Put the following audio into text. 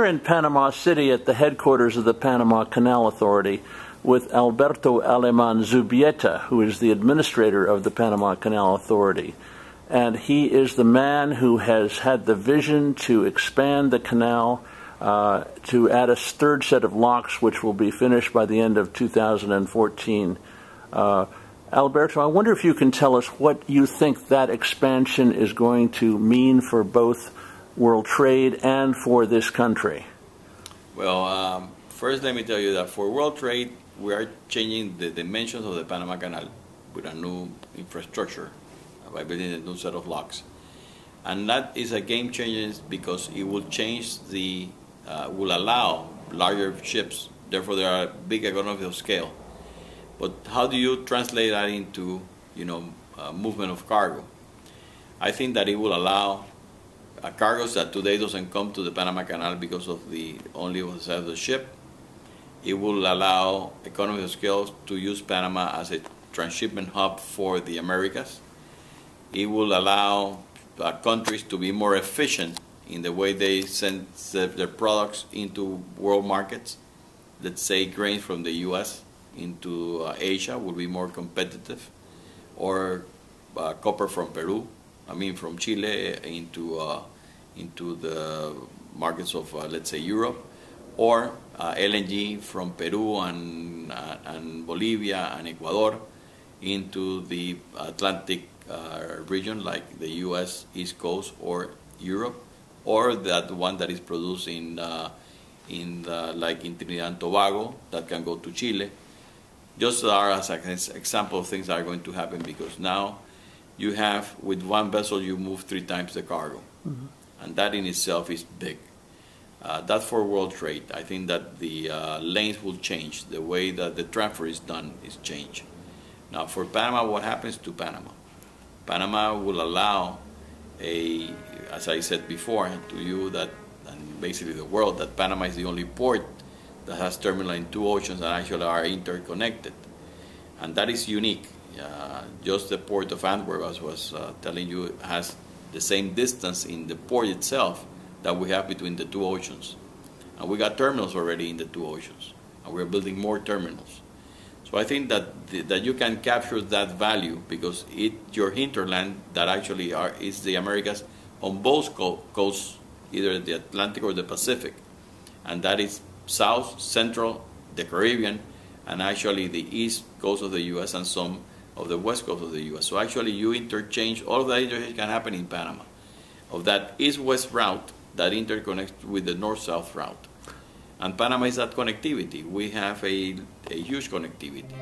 in Panama City at the headquarters of the Panama Canal Authority with Alberto Alemán, who is the administrator of the Panama Canal Authority. And he is the man who has had the vision to expand the canal, to add a third set of locks, which will be finished by the end of 2014. Alberto, I wonder if you can tell us what you think that expansion is going to mean for both world trade and for this country. Well, first let me tell you that for world trade, we are changing the dimensions of the Panama Canal with a new infrastructure by building a new set of locks. And that is a game changer because it will change the, will allow larger ships, therefore there are big economies of scale. But how do you translate that into, movement of cargo? I think that it will allow cargoes that today doesn't come to the Panama Canal because of the only the size of the ship. It will allow economies of scale to use Panama as a transshipment hub for the Americas. It will allow countries to be more efficient in the way they send their products into world markets. Let's say grains from the U.S. into Asia will be more competitive, or copper from from Chile into the markets of let's say Europe, or LNG from Peru and Bolivia and Ecuador into the Atlantic region like the U.S. East Coast or Europe, or that one that is produced like in Trinidad and Tobago that can go to Chile. Just as an example of things that are going to happen, because now you have, with one vessel, you move 3 times the cargo. Mm-hmm. And that in itself is big. That's for world trade. I think that the lanes will change. The way that the transfer is done is changed. Now for Panama, what happens to Panama? Panama will allow as I said before to you, that, and basically the world, that Panama is the only port that has terminal in 2 oceans that actually are interconnected. And that is unique. Just the port of Antwerp, as I was telling you, has the same distance in the port itself that we have between the 2 oceans. And we got terminals already in the 2 oceans. And we're building more terminals. So I think that that you can capture that value because your hinterland that actually is the Americas on both coasts, either the Atlantic or the Pacific. And that is South, Central, the Caribbean, and actually the East Coast of the U.S. and some of the West Coast of the U.S. So actually you interchange, all of that interchange can happen in Panama, of that East-West route that interconnects with the North-South route. And Panama is that connectivity. We have a huge connectivity.